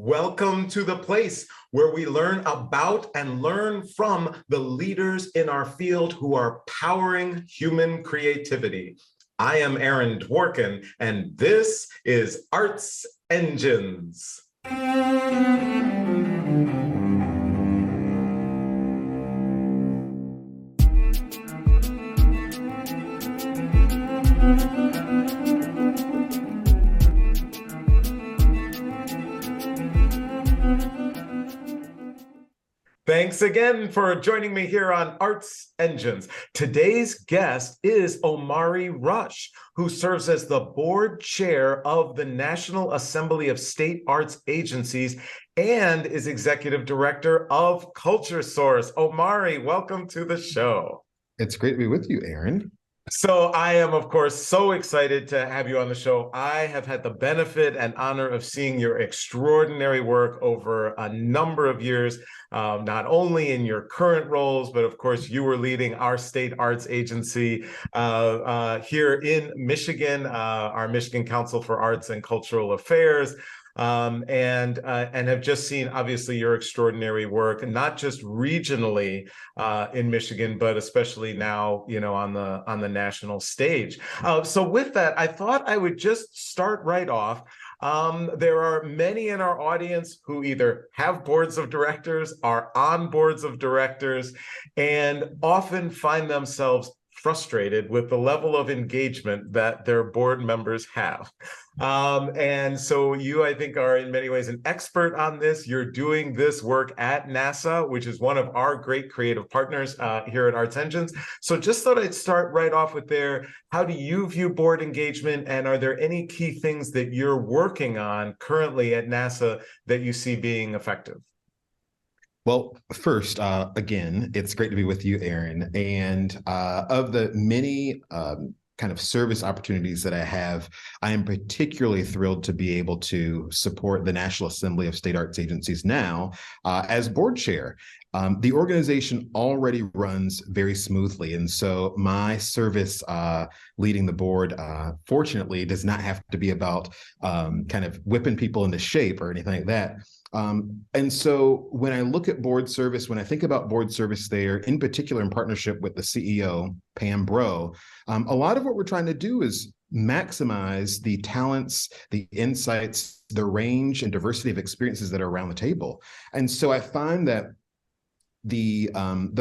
Welcome to the place where we learn about and learn from the leaders in our field who are powering human creativity. I am Aaron Dworkin, and this is Arts Engines. Thanks again for joining me here on Arts Engines. Today's guest is Omari Rush, who serves as the board chair of the National Assembly of State Arts Agencies and is executive director of CultureSource. Omari, welcome to the show. It's great to be with you, Aaron. So I am, of course, so excited to have you on the show. I have had the benefit and honor of seeing your extraordinary work over a number of years, not only in your current roles, but of course, you were leading our state arts agency here in Michigan, our Michigan Council for Arts and Cultural Affairs. And have just seen, obviously, your extraordinary work, not just regionally in Michigan, but especially now, on the national stage. So with that, I thought I would just start right off. There are many in our audience who either have boards of directors, are on boards of directors, and often find themselves frustrated with the level of engagement that their board members have. And so you, I think, are in many ways an expert on this. You're doing this work at NASA, which is one of our great creative partners here at Arts Engines. So just thought I'd start right off with there. How do you view board engagement? And are there any key things that you're working on currently at NASA that you see being effective? Well, first, again, it's great to be with you, Aaron. And of the many kind of service opportunities that I have, I am particularly thrilled to be able to support the National Assembly of State Arts Agencies now as board chair. The organization already runs very smoothly. And so my service leading the board, fortunately, does not have to be about kind of whipping people into shape or anything like that. And so when I look at board service, when I think about board service there, in particular in partnership with the CEO, Pam Bro, a lot of what we're trying to do is maximize the talents, the insights, the range and diversity of experiences that are around the table. And so I find that the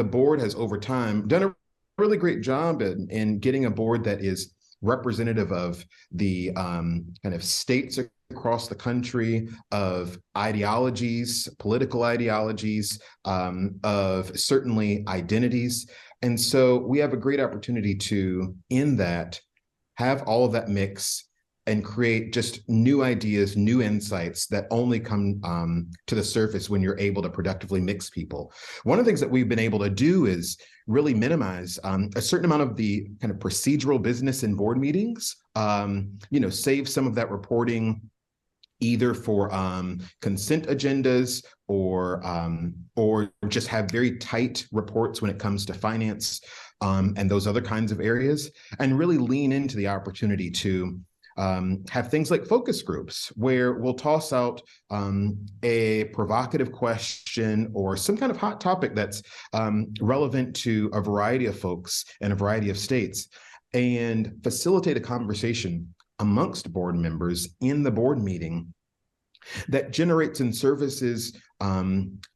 board has over time done a really great job in getting a board that is representative of the kind of states across the country, of ideologies, political ideologies, of certainly identities. And so we have a great opportunity to, in that, have all of that mix and create just new ideas, new insights that only come to the surface when you're able to productively mix people. One of the things that we've been able to do is really minimize a certain amount of the kind of procedural business in board meetings, save some of that reporting either for consent agendas or just have very tight reports when it comes to finance and those other kinds of areas, and really lean into the opportunity to have things like focus groups where we'll toss out a provocative question or some kind of hot topic that's relevant to a variety of folks in a variety of states, and facilitate a conversation amongst board members in the board meeting that generates and services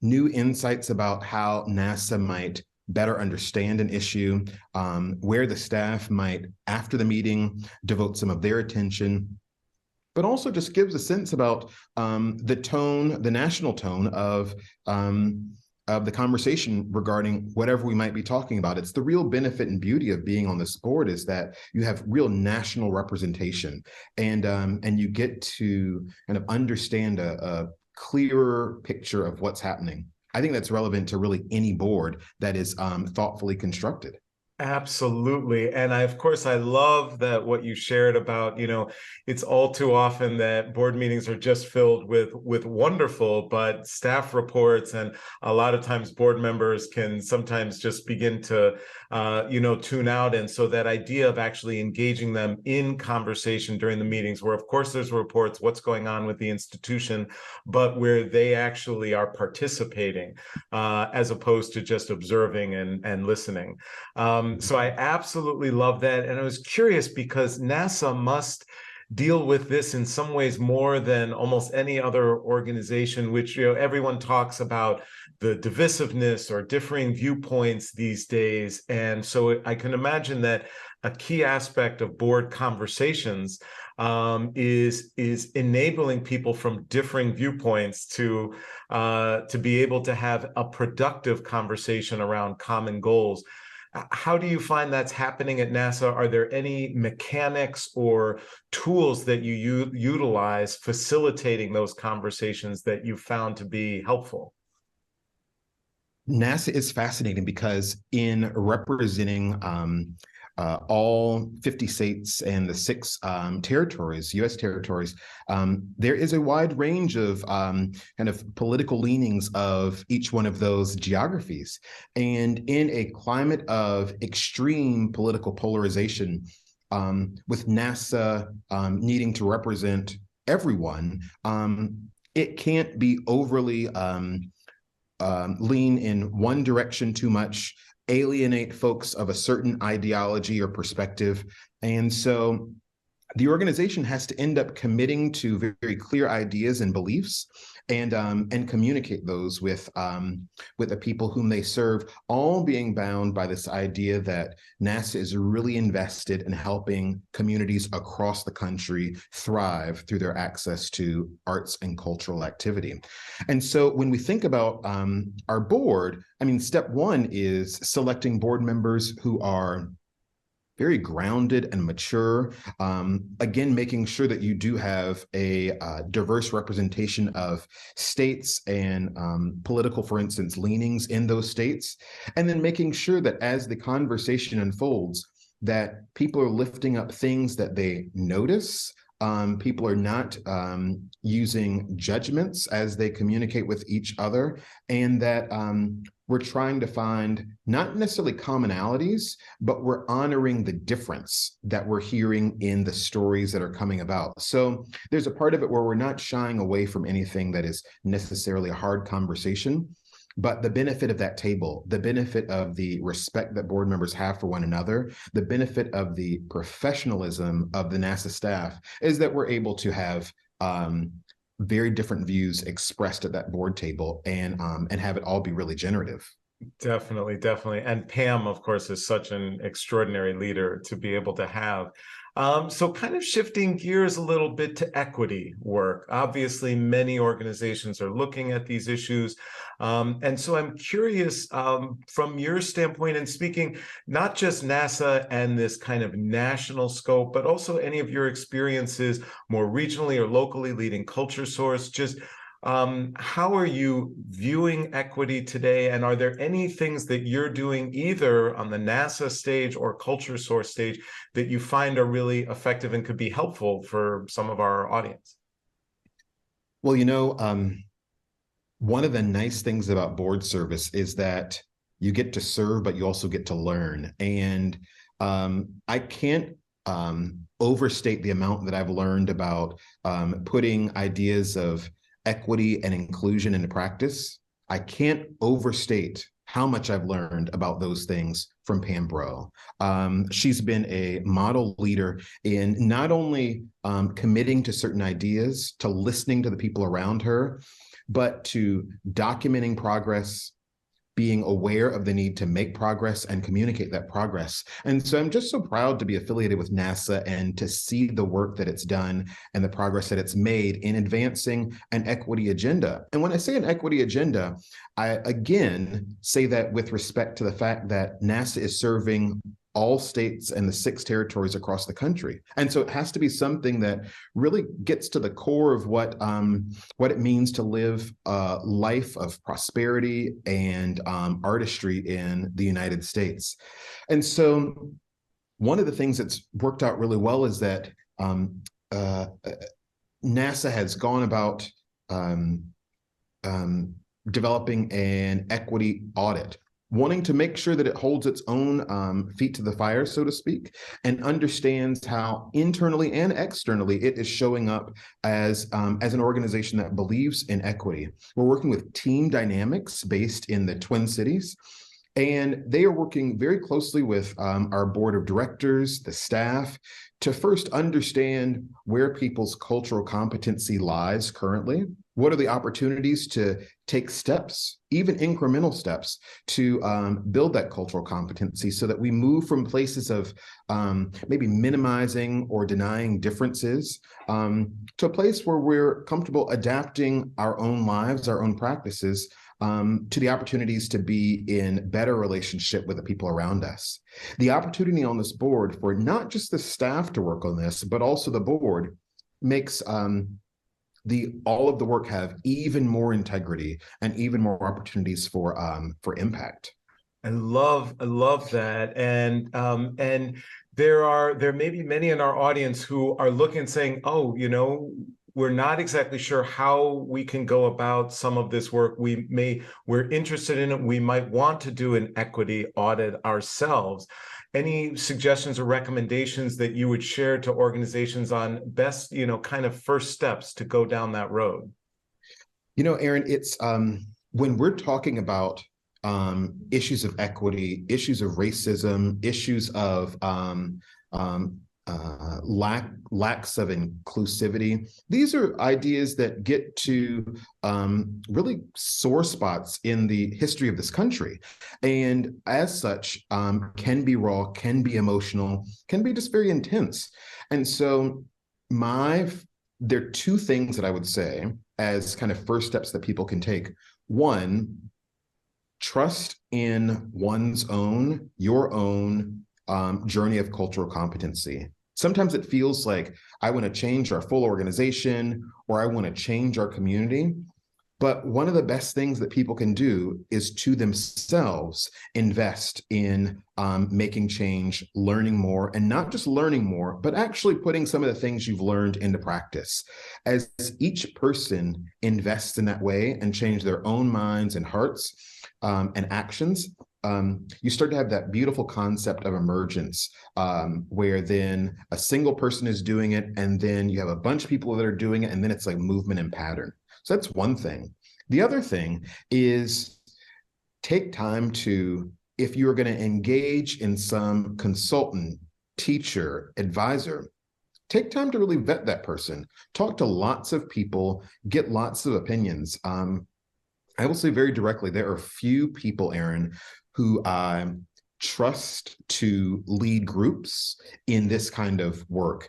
new insights about how NASA might better understand an issue, where the staff might, after the meeting, devote some of their attention, but also just gives a sense about the tone, the national tone of the conversation regarding whatever we might be talking about. It's the real benefit and beauty of being on this board is that you have real national representation, and you get to kind of understand a clearer picture of what's happening. I think that's relevant to really any board that is thoughtfully constructed. Absolutely. And of course, I love that what you shared about, it's all too often that board meetings are just filled with wonderful, but staff reports, and a lot of times board members can sometimes just begin to, tune out. And so that idea of actually engaging them in conversation during the meetings, where of course there's reports, what's going on with the institution, but where they actually are participating, as opposed to just observing and listening. So I absolutely love that. And I was curious because NASA must deal with this in some ways more than almost any other organization, which, everyone talks about the divisiveness or differing viewpoints these days. And so I can imagine that a key aspect of board conversations, is enabling people from differing viewpoints to be able to have a productive conversation around common goals. How do you find that's happening at NASA? Are there any mechanics or tools that you utilize facilitating those conversations that you found to be helpful? NASA is fascinating because in representing all 50 states and the six territories, U.S. territories, there is a wide range of kind of political leanings of each one of those geographies. And in a climate of extreme political polarization, with NASA needing to represent everyone, it can't be overly lean in one direction too much, alienate folks of a certain ideology or perspective. And so the organization has to end up committing to very, very clear ideas and beliefs, and communicate those with the people whom they serve, all being bound by this idea that NASA is really invested in helping communities across the country thrive through their access to arts and cultural activity. And so when we think about our board, I mean, step one is selecting board members who are very grounded and mature. Again, making sure that you do have a diverse representation of states and political, for instance, leanings in those states. And then making sure that as the conversation unfolds, that people are lifting up things that they notice. People are not using judgments as they communicate with each other, and that we're trying to find not necessarily commonalities, but we're honoring the difference that we're hearing in the stories that are coming about. So there's a part of it where we're not shying away from anything that is necessarily a hard conversation, but the benefit of that table, the benefit of the respect that board members have for one another, the benefit of the professionalism of the NASA staff is that we're able to have very different views expressed at that board table, and have it all be really generative. Definitely, definitely. And Pam, of course, is such an extraordinary leader to be able to have. So kind of shifting gears a little bit to equity work. Obviously, many organizations are looking at these issues. And so I'm curious, from your standpoint, and speaking not just NASA and this kind of national scope, but also any of your experiences more regionally or locally leading CultureSource, just how are you viewing equity today? And are there any things that you're doing either on the NASA stage or CultureSource stage that you find are really effective and could be helpful for some of our audience? Well, one of the nice things about board service is that you get to serve, but you also get to learn. And I can't overstate the amount that I've learned about putting ideas of equity and inclusion into practice. I can't overstate how much I've learned about those things from Pam Bro. She's been a model leader in not only committing to certain ideas, to listening to the people around her, but to documenting progress, being aware of the need to make progress and communicate that progress. And so I'm just so proud to be affiliated with NASA and to see the work that it's done and the progress that it's made in advancing an equity agenda. And when I say an equity agenda, I again say that with respect to the fact that NASA is serving all states and the 6 territories across the country. And so it has to be something that really gets to the core of what it means to live a life of prosperity and artistry in the United States. And so one of the things that's worked out really well is that NASA has gone about developing an equity audit, wanting to make sure that it holds its own feet to the fire, so to speak, and understands how internally and externally it is showing up as an organization that believes in equity. We're working with Team Dynamics based in the Twin Cities, and they are working very closely with our board of directors, the staff, to first understand where people's cultural competency lies currently. What are the opportunities to take steps, even incremental steps, to build that cultural competency so that we move from places of maybe minimizing or denying differences to a place where we're comfortable adapting our own lives, our own practices to the opportunities to be in better relationship with the people around us. The opportunity on this board for not just the staff to work on this, but also the board makes all of the work have even more integrity and even more opportunities for impact. I love that. And there may be many in our audience who are looking and saying, oh, we're not exactly sure how we can go about some of this work. We're interested in it. We might want to do an equity audit ourselves. Any suggestions or recommendations that you would share to organizations on best, kind of first steps to go down that road? Aaron, it's when we're talking about issues of equity, issues of racism, issues of lacks of inclusivity. These are ideas that get to really sore spots in the history of this country. And as such, can be raw, can be emotional, can be just very intense. And so there are 2 things that I would say as kind of first steps that people can take. One, trust in your own journey of cultural competency. Sometimes it feels like I want to change our full organization or I want to change our community. But one of the best things that people can do is to themselves invest in making change, learning more, and not just learning more, but actually putting some of the things you've learned into practice. As each person invests in that way and change their own minds and hearts and actions, you start to have that beautiful concept of emergence, where then a single person is doing it, and then you have a bunch of people that are doing it, and then it's like movement and pattern. So that's one thing. The other thing is take time to, if you're going to engage in some consultant, teacher, advisor, take time to really vet that person. Talk to lots of people, get lots of opinions. I will say very directly, there are few people, Aaron, who I trust to lead groups in this kind of work.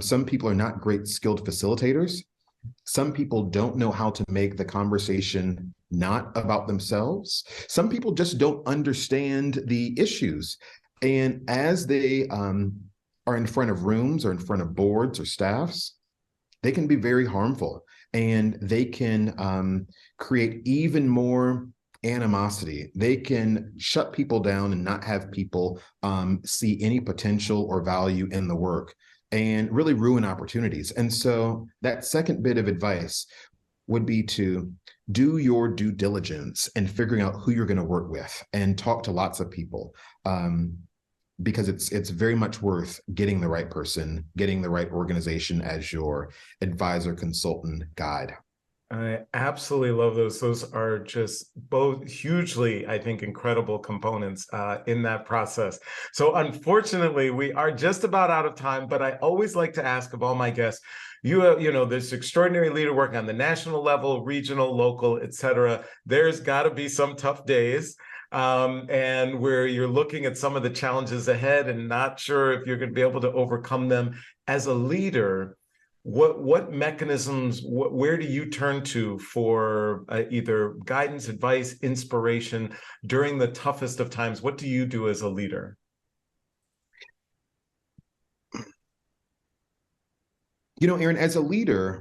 Some people are not great skilled facilitators. Some people don't know how to make the conversation not about themselves. Some people just don't understand the issues. And as they are in front of rooms or in front of boards or staffs, they can be very harmful, and they can create even more animosity. They can shut people down and not have people see any potential or value in the work, and really ruin opportunities. And so that second bit of advice would be to do your due diligence in figuring out who you're going to work with and talk to lots of people, because it's very much worth getting the right person, getting the right organization as your advisor, consultant, guide. I absolutely love those. Those are just both hugely, I think, incredible components in that process. So unfortunately, we are just about out of time, but I always like to ask of all my guests, this extraordinary leader working on the national level, regional, local, et cetera. There's got to be some tough days. And where you're looking at some of the challenges ahead and not sure if you're going to be able to overcome them. As a leader, what mechanisms, where do you turn to for either guidance, advice, inspiration during the toughest of times? What do you do as a leader? Aaron, as a leader,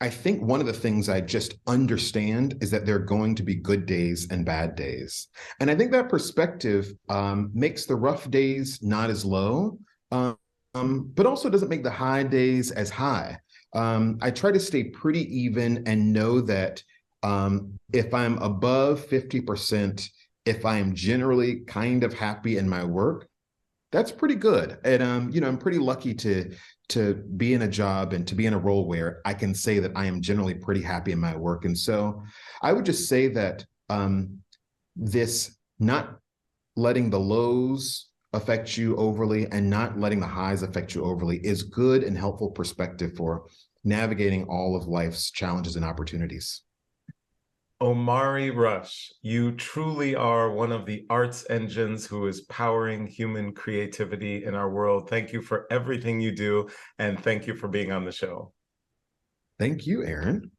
I think one of the things I just understand is that there are going to be good days and bad days. And I think that perspective makes the rough days not as low, but also doesn't make the high days as high. I try to stay pretty even and know that if I'm above 50%, if I am generally kind of happy in my work, that's pretty good. And I'm pretty lucky to be in a job and to be in a role where I can say that I am generally pretty happy in my work. And so I would just say that this not letting the lows affect you overly and not letting the highs affect you overly is good and helpful perspective for navigating all of life's challenges and opportunities. Omari Rush, you truly are one of the arts engines who is powering human creativity in our world. Thank you for everything you do, and thank you for being on the show. Thank you, Aaron.